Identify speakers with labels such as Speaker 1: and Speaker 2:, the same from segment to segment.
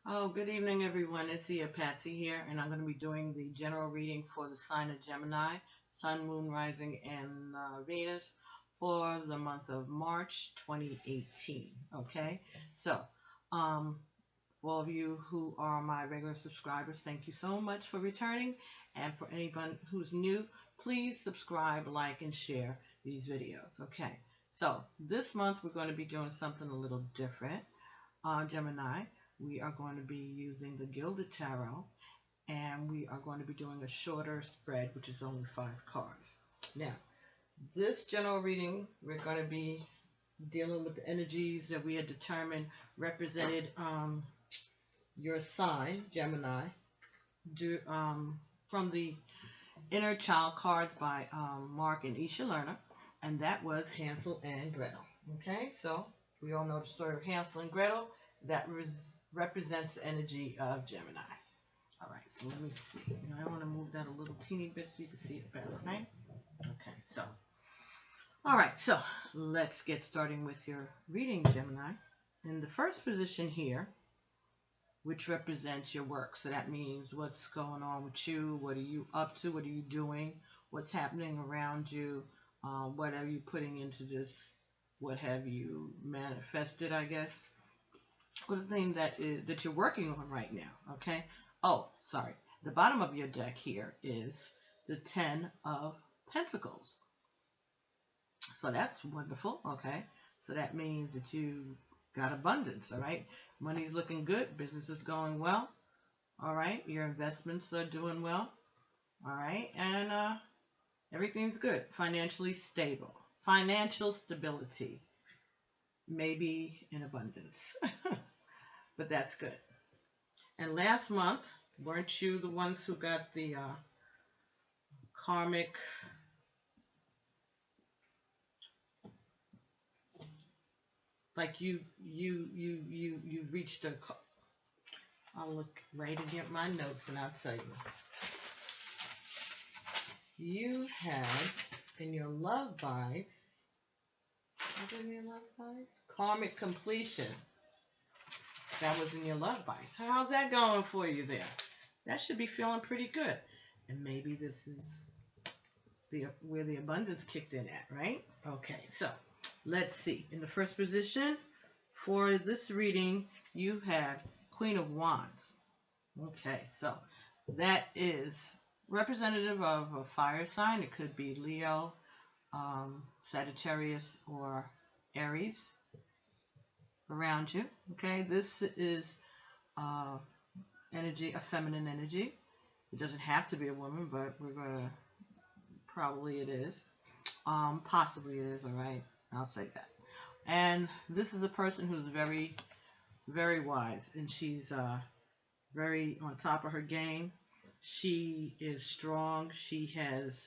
Speaker 1: Oh, good evening, everyone. It's Patsy here, and I'm going to be doing the general reading for the sign of Gemini, Sun, Moon, Rising, and Venus for the month of March 2018. Okay, so um, for all of you who are my regular subscribers, thank you so much for returning, and for anyone who's new, please subscribe, like, and share these videos. Okay, so this month we're going to be doing something a little different. Gemini, we are going to be using the Gilded Tarot, and we are going to be doing a shorter spread, which is only 5 cards. Now, this general reading, we're going to be dealing with the energies that we had determined represented your sign, Gemini, from the Inner Child cards by Mark and Isha Lerner, and that was Hansel and Gretel. Okay, so we all know the story of Hansel and Gretel. That represents the energy of Gemini. All right, so let me see. I want to move that a little teeny bit so you can see it better, okay? Okay, so. All right, so let's get starting with your reading, Gemini. In the first position here, which represents your work. So that means what's going on with you, what are you up to, what are you doing, what's happening around you, what are you putting into this, what have you manifested, I guess. Or the thing that you're working on right now, okay? Oh, sorry. The bottom of your deck here is the Ten of Pentacles. So that's wonderful, okay? So that means that you got abundance, all right? Money's looking good, business is going well, all right? Your investments are doing well, all right? And everything's good, financially stable, financial stability, maybe in abundance, but that's good. And last month, weren't you the ones who got the karmic, like you reached a, I'll look right at my notes and I'll tell you. You had in your love vibes, karmic completion. That was in your love vibes. How's that going for you there? That should be feeling pretty good. And maybe this is where the abundance kicked in at, right? Okay, so let's see. In the first position for this reading, you have Queen of Wands. Okay, so that is representative of a fire sign. It could be Leo, Sagittarius, or Aries around you. Okay, this is energy, a feminine energy. It doesn't have to be a woman, but we're gonna probably it is. Possibly it is. All right, I'll say that. And this is a person who's very, very wise, and she's very on top of her game. She is strong. She has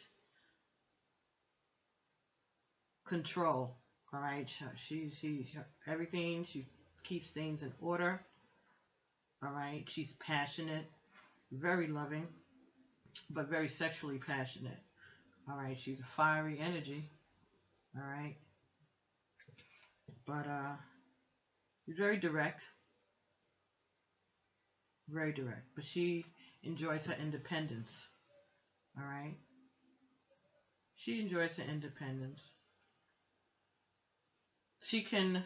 Speaker 1: control. All right, she everything. She keeps things in order. All right, she's passionate, very loving, but very sexually passionate. All right, she's a fiery energy. All right, but she's very direct. But she enjoys her independence. All right, she enjoys her independence. She can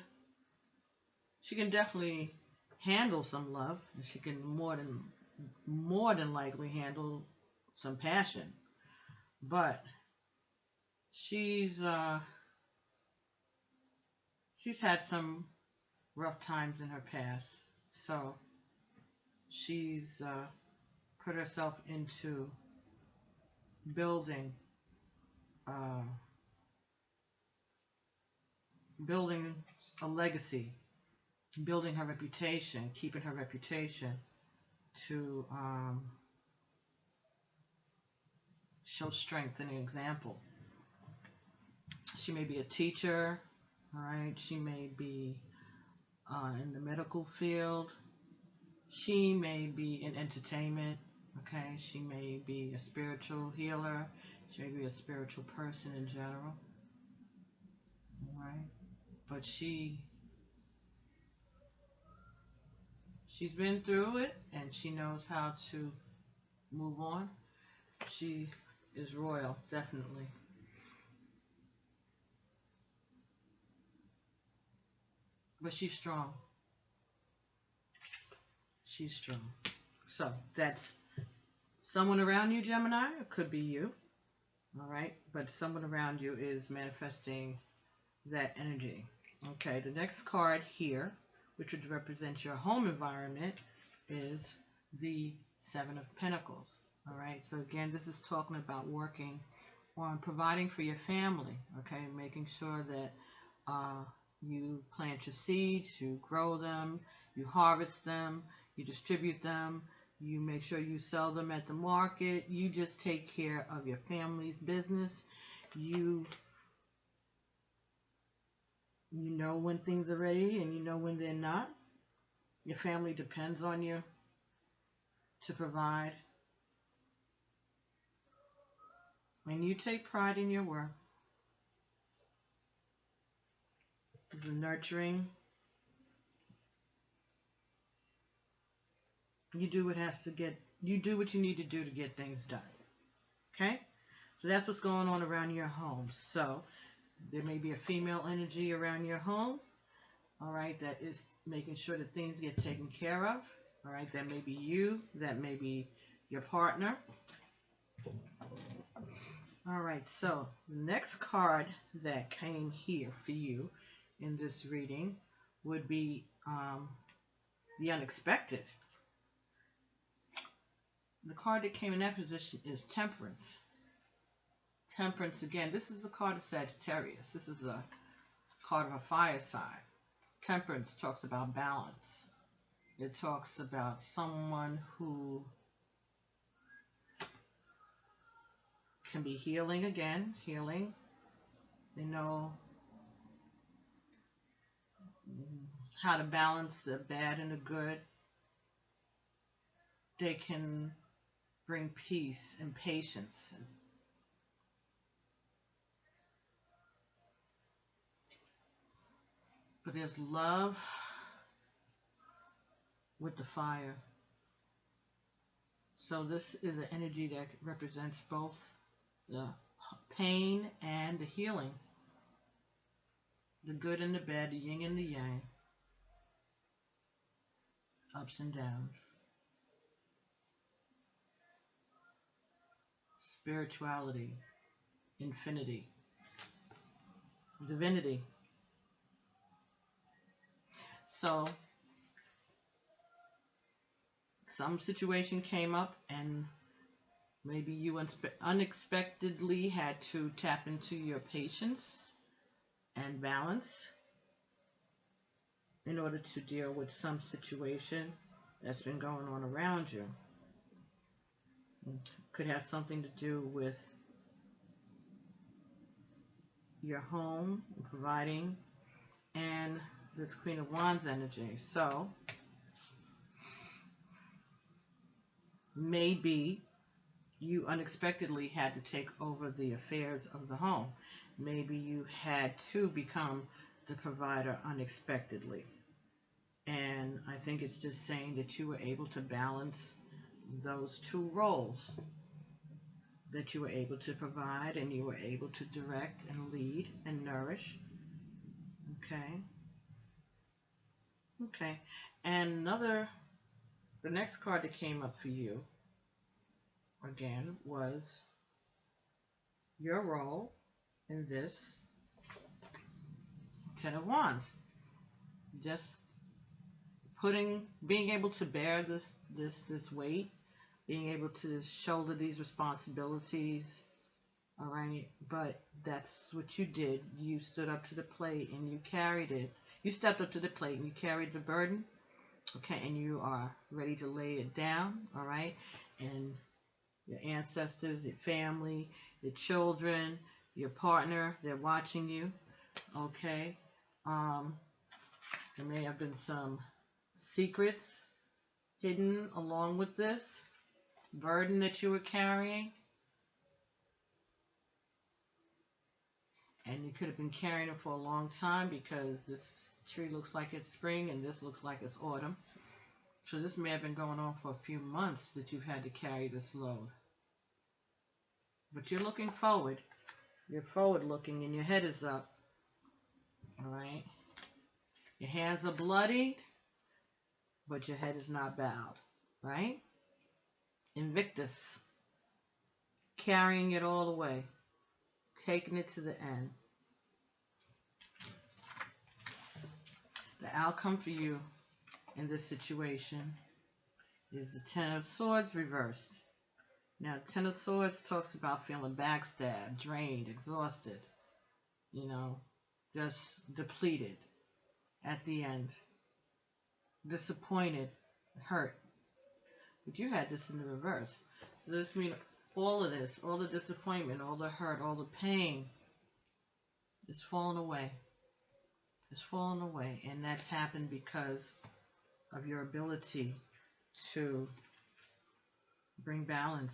Speaker 1: definitely handle some love, and she can more than likely handle some passion. But she's had some rough times in her past, so she's put herself into building uh, building a legacy, building her reputation, keeping her reputation to show strength and an example. She may be a teacher, all right? She may be in the medical field. She may be in entertainment, okay? She may be a spiritual healer. She may be a spiritual person in general, all right? But she She's been through it and she knows how to move on. She is royal, definitely. But she's strong. She's strong. So that's someone around you, Gemini. It could be you. All right. But someone around you is manifesting that energy. Okay. The next card here, which would represent your home environment, is the Seven of Pentacles. All right. So again, this is talking about working on providing for your family. Okay. Making sure that you plant your seeds, you grow them, you harvest them, you distribute them, you make sure you sell them at the market. You just take care of your family's business. You know when things are ready and you know when they're not. Your family depends on you to provide. And you take pride in your work. This is nurturing. You do what you need to do to get things done. Okay? So that's what's going on around your home. So there may be a female energy around your home, all right, that is making sure that things get taken care of. All right, that may be you, that may be your partner. All right, so the next card that came here for you in this reading would be the unexpected. The card that came in that position is Temperance. Temperance, again, this is a card of Sagittarius. This is a card of a fire sign. Temperance talks about balance. It talks about someone who can be healing again, healing. They know how to balance the bad and the good. They can bring peace and patience. But there's love with the fire. So this is an energy that represents both the pain and the healing. The good and the bad, the yin and the yang. Ups and downs. Spirituality. Infinity. Divinity. So some situation came up and maybe you unexpectedly had to tap into your patience and balance in order to deal with some situation that's been going on around you. It could have something to do with your home, providing, and this Queen of Wands energy. So maybe you unexpectedly had to take over the affairs of the home. Maybe you had to become the provider unexpectedly. And I think it's just saying that you were able to balance those two roles. That you were able to provide and you were able to direct and lead and nourish. Okay. Okay. And the next card that came up for you, again, was your role in this Ten of Wands. Just being able to bear this weight, being able to shoulder these responsibilities, all right? But that's what you did. You stood up to the plate and you carried it. You stepped up to the plate and you carried the burden, okay? And you are ready to lay it down, all right? And your ancestors, your family, your children, your partner, they're watching you, okay? There may have been some secrets hidden along with this burden that you were carrying. And you could have been carrying it for a long time because this tree looks like it's spring and this looks like it's autumn. So this may have been going on for a few months that you've had to carry this load. But you're looking forward. You're forward looking and your head is up. Alright? Your hands are bloodied, but your head is not bowed. Right? Invictus. Carrying it all the way. Taking it to the end. The outcome for you in this situation is the Ten of Swords reversed. Now, Ten of Swords talks about feeling backstabbed, drained, exhausted, just depleted at the end, disappointed, hurt. But you had this in the reverse. So this means all of this, all the disappointment, all the hurt, all the pain is falling away. It's fallen away, and that's happened because of your ability to bring balance,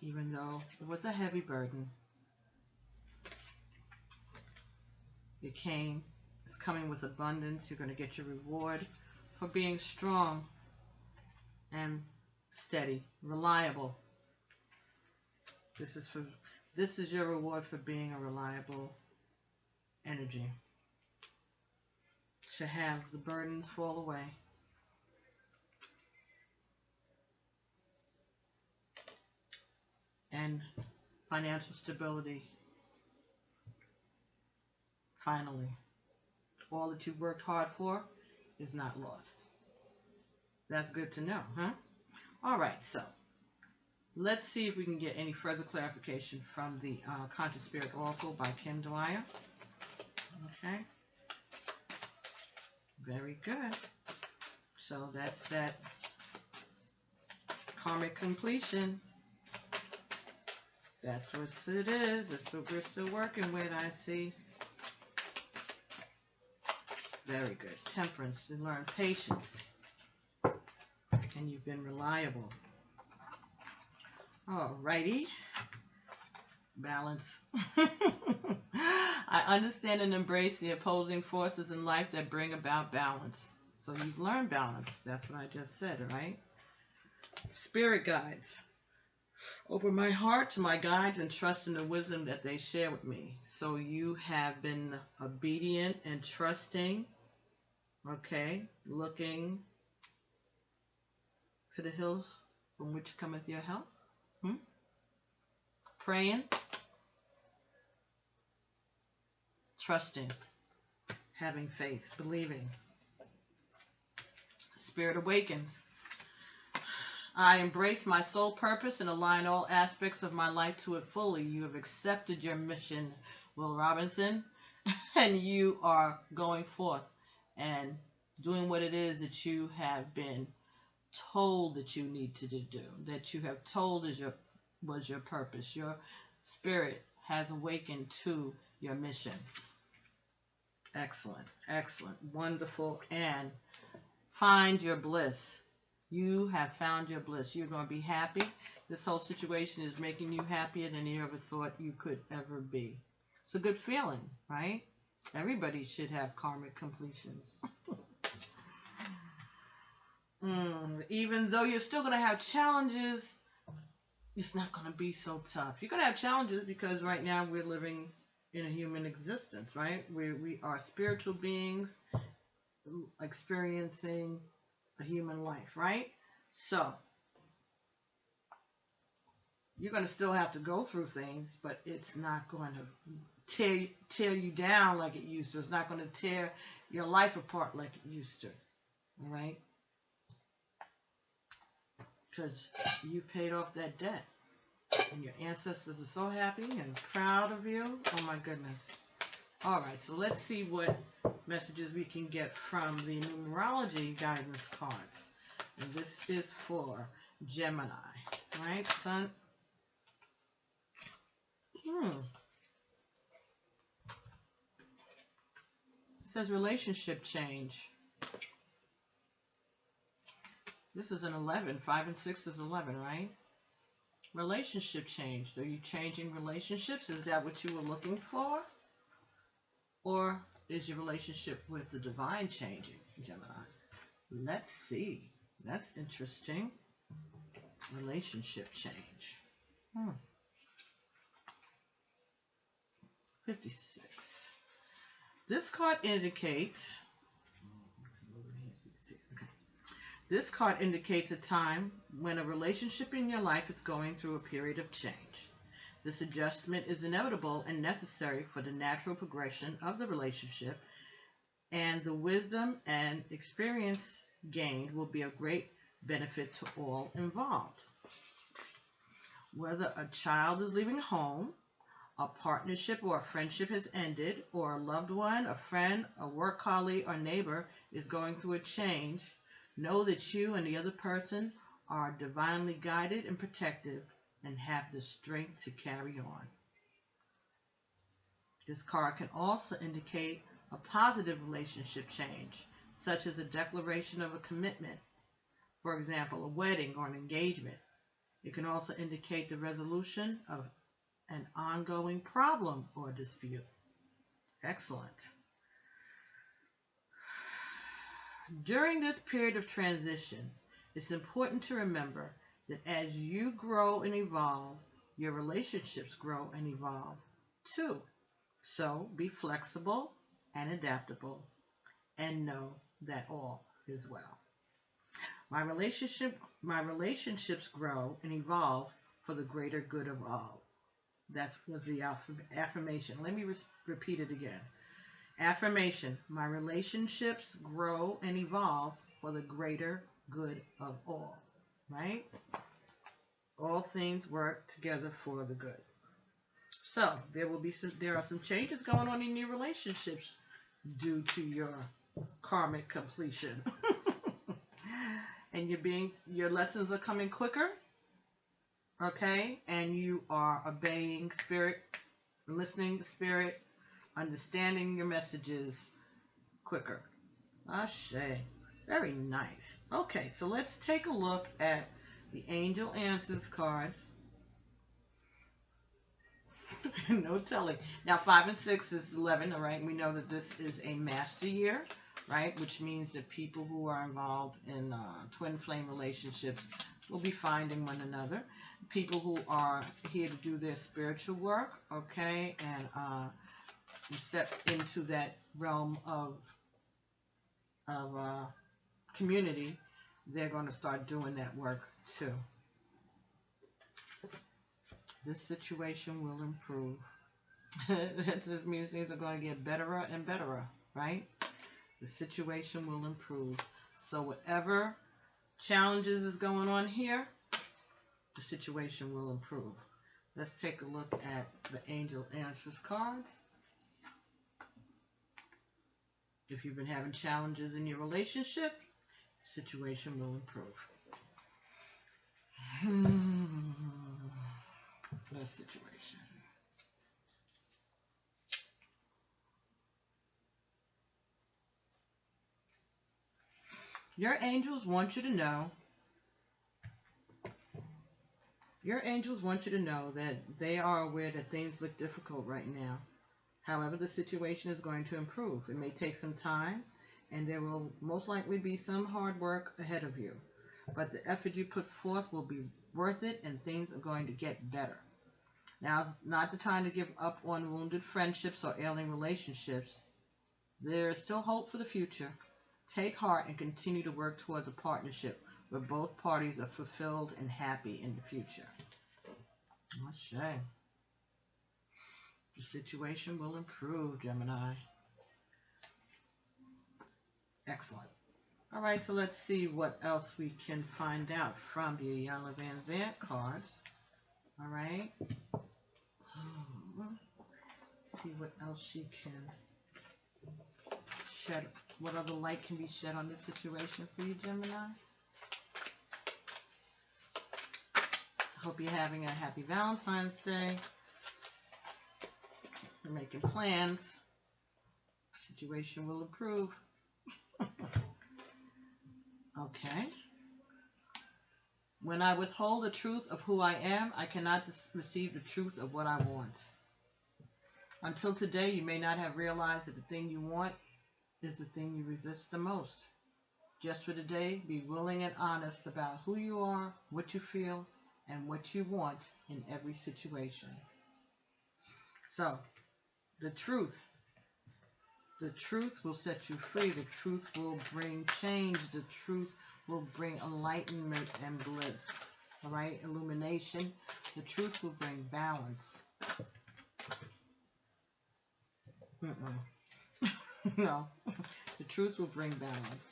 Speaker 1: even though it was a heavy burden. It's coming with abundance. You're going to get your reward for being strong and steady, reliable. This is your reward for being a reliable energy. To have the burdens fall away. And financial stability. Finally. All that you've worked hard for is not lost. That's good to know, huh? Alright, so let's see if we can get any further clarification from the Conscious Spirit Oracle by Kim Dwyer. Okay. Very good. So that's that karmic completion. That's what it is. That's what we're still working with, I see. Very good. Temperance. You learn patience. And you've been reliable. Alrighty. Balance. I understand and embrace the opposing forces in life that bring about balance. So you've learned balance. That's what I just said, right? Spirit guides. Open my heart to my guides and trust in the wisdom that they share with me. So you have been obedient and trusting. Okay? Looking to the hills from which cometh your help. Praying. Trusting, having faith, believing. Spirit awakens. I embrace my soul purpose and align all aspects of my life to it fully. You have accepted your mission, Will Robinson, and you are going forth and doing what it is that you have been told that you need to do, that you have told was your purpose. Your spirit has awakened to your mission. Excellent, excellent, wonderful, and find your bliss. You have found your bliss. You're going to be happy. This whole situation is making you happier than you ever thought you could ever be. It's a good feeling, right? Everybody should have karmic completions. Even though you're still going to have challenges, it's not going to be so tough. You're going to have challenges because right now we're living in a human existence, right? We are spiritual beings experiencing a human life, right? So you're going to still have to go through things, but it's not going to tear you down like it used to. It's not going to tear your life apart like it used to, all right? Because you paid off that debt. And your ancestors are so happy and proud of you. Oh my goodness. Alright, so let's see what messages we can get from the numerology guidance cards. And this is for Gemini. Right, Sun? It says relationship change. This is an 11. 5 and 6 is 11, right? Relationship change. So are you changing relationships? Is that what you were looking for? Or is your relationship with the divine changing, Gemini? Let's see. That's interesting. Relationship change. 56. This card indicates. Okay. This card indicates a time when a relationship in your life is going through a period of change. This adjustment is inevitable and necessary for the natural progression of the relationship, and the wisdom and experience gained will be of great benefit to all involved. Whether a child is leaving home, a partnership or a friendship has ended, or a loved one, a friend, a work colleague, or neighbor is going through a change, know that you and the other person are divinely guided and protected and have the strength to carry on. This card can also indicate a positive relationship change, such as a declaration of a commitment, for example, a wedding or an engagement. It can also indicate the resolution of an ongoing problem or dispute. Excellent. During this period of transition, it's important to remember that as you grow and evolve, your relationships grow and evolve too. So be flexible and adaptable and know that all is well. My relationships grow and evolve for the greater good of all. That was the affirmation. Let me repeat it again. Affirmation. My relationships grow and evolve for the greater good of all. Right? All things work together for the good. So there are some changes going on in your relationships due to your karmic completion. And your lessons are coming quicker. Okay? And you are obeying spirit, listening to spirit, understanding your messages quicker. Ashe. Very nice. Okay, so let's take a look at the Angel Answers cards. No telling. Now, 5 and 6 is 11, all right? We know that this is a master year, right? Which means that people who are involved in twin flame relationships will be finding one another. People who are here to do their spiritual work, okay, and step into that realm of community, they're going to start doing that work too. This situation will improve. That just means things are going to get better and better, right? The situation will improve. So whatever challenges is going on here, the situation will improve. Let's take a look at the Angel Answers cards. If you've been having challenges in your relationship, the situation will improve. The situation. Your angels want you to know that they are aware that things look difficult right now. However, the situation is going to improve. It may take some time, and there will most likely be some hard work ahead of you. But the effort you put forth will be worth it, and things are going to get better. Now is not the time to give up on wounded friendships or ailing relationships. There is still hope for the future. Take heart and continue to work towards a partnership where both parties are fulfilled and happy in the future. Ashe. The situation will improve, Gemini. Excellent. All right, so let's see what else we can find out from the Iyanla Vanzant cards. All right. See what else she can shed. What other light can be shed on this situation for you, Gemini? Hope you're having a happy Valentine's Day. You're making plans. The situation will improve. Okay. When I withhold the truth of who I am, I cannot receive the truth of what I want. Until today, you may not have realized that the thing you want is the thing you resist the most. Just for today, be willing and honest about who you are, what you feel, and what you want in every situation. So, the truth. The truth will set you free. The truth will bring change. The truth will bring enlightenment and bliss. All right? Illumination. The truth will bring balance. No. The truth will bring balance.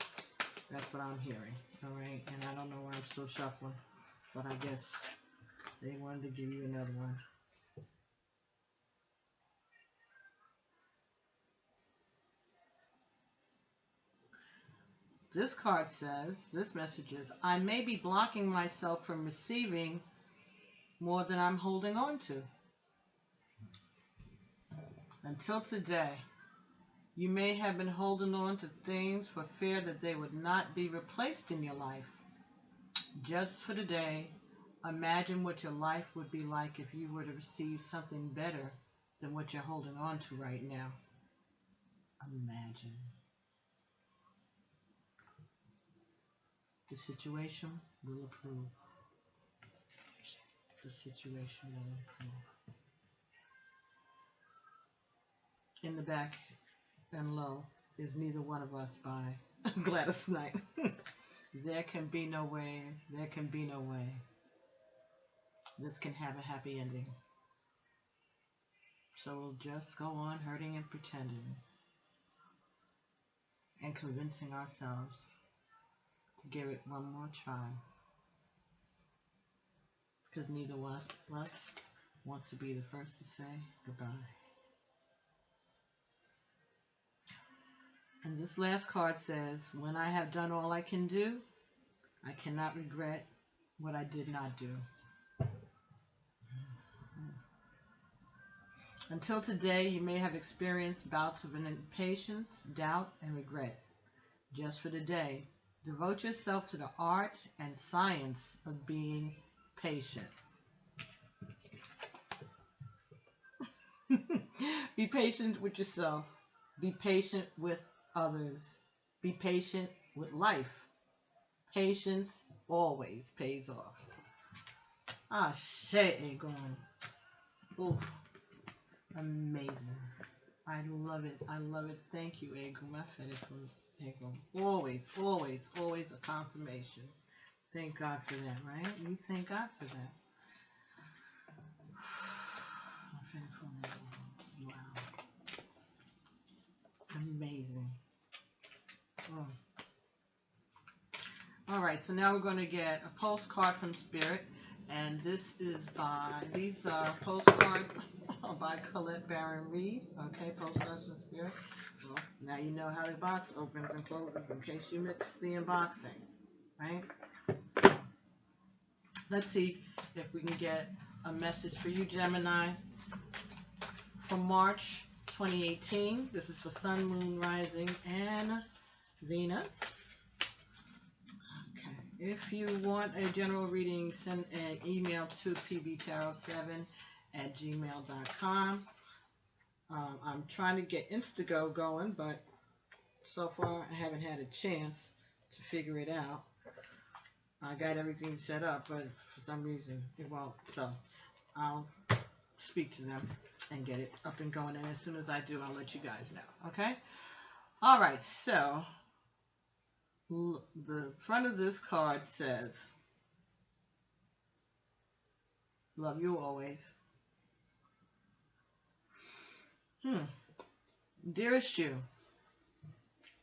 Speaker 1: That's what I'm hearing. All right? And I don't know why I'm still shuffling. But I guess they wanted to give you another one. This card says, this message is, I may be blocking myself from receiving more than I'm holding on to. Until today, you may have been holding on to things for fear that they would not be replaced in your life. Just for today, imagine what your life would be like if you were to receive something better than what you're holding on to right now. Imagine. The situation will improve. The situation will improve. In the back and low is Neither One of Us by Gladys Knight. There can be no way, there can be no way. This can have a happy ending. So we'll just go on hurting and pretending and convincing ourselves to give it one more try. Because neither one of us wants to be the first to say goodbye. And this last card says, when I have done all I can do, I cannot regret what I did not do. Until today, you may have experienced bouts of impatience, doubt, and regret. Just for today, devote yourself to the art and science of being patient. Be patient with yourself. Be patient with others. Be patient with life. Patience always pays off. Ashe, Egon. Oof. Amazing. I love it. I love it. Thank you, Egon. My fetish was Egon. Always, always, always a confirmation. Thank God for that, right? You thank God for that. Wow. Amazing. Oh. All right, so now we're going to get a postcard from Spirit, and this is by, these postcards are by Colette Baron Reed. Okay, postcards from Spirit. Well, now you know how the box opens and closes in case you missed the unboxing, right? So, let's see if we can get a message for you, Gemini, for March 2018. This is for Sun, Moon, Rising, and Venus. Okay. If you want a general reading, send an email to pbtarot7@gmail.com. I'm trying to get Instago going, but so far I haven't had a chance to figure it out. I got everything set up, but for some reason it won't. So I'll speak to them and get it up and going. And as soon as I do, I'll let you guys know. Okay? All right. So the front of this card says, love you always. Dearest you,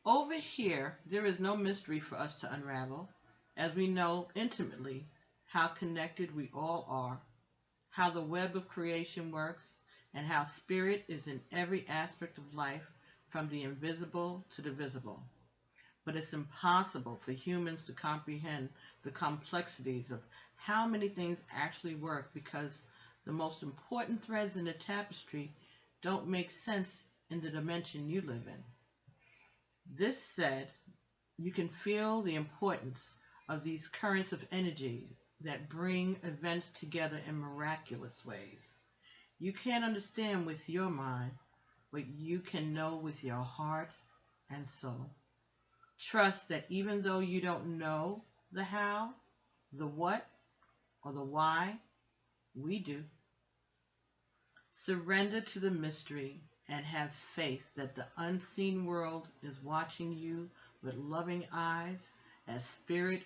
Speaker 1: over here, there is no mystery for us to unravel, as we know intimately how connected we all are, how the web of creation works, and how spirit is in every aspect of life, from the invisible to the visible. But it's impossible for humans to comprehend the complexities of how many things actually work, because the most important threads in the tapestry don't make sense in the dimension you live in. This said, you can feel the importance of these currents of energy that bring events together in miraculous ways. You can't understand with your mind, but you can know with your heart and soul. Trust that even though you don't know the how, the what, or the why, we do. Surrender to the mystery and have faith that the unseen world is watching you with loving eyes as Spirit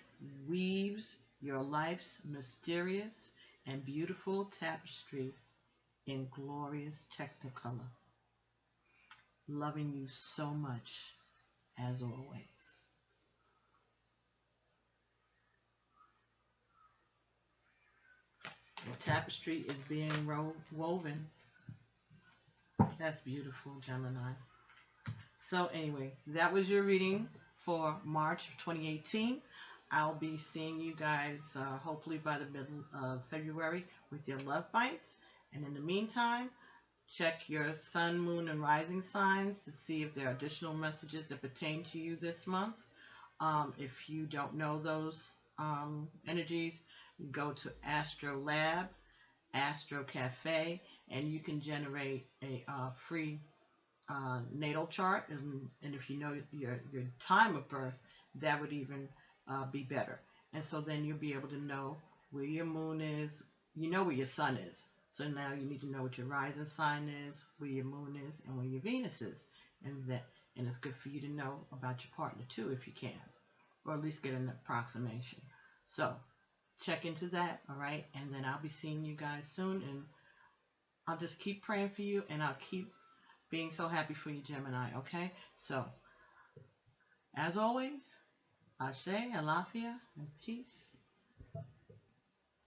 Speaker 1: weaves your life's mysterious and beautiful tapestry in glorious technicolor. Loving you so much, as always. The tapestry is being woven. That's beautiful, Gemini. So anyway, that was your reading for March of 2018. I'll be seeing you guys hopefully by the middle of February with your love bites. And in the meantime, check your sun, moon, and rising signs to see if there are additional messages that pertain to you this month. If you don't know those energies, go to Astro Lab, Astro Cafe, and you can generate a free natal chart. And if you know your time of birth, that would even be better. And so then you'll be able to know where your moon is. You know where your sun is. So now you need to know what your rising sign is, where your moon is, and where your Venus is. And it's good for you to know about your partner too, if you can, or at least get an approximation. So check into that, all right? And then I'll be seeing you guys soon, and I'll just keep praying for you, and I'll keep being so happy for you, Gemini, okay? So, as always, Ashe, Alafia, and peace.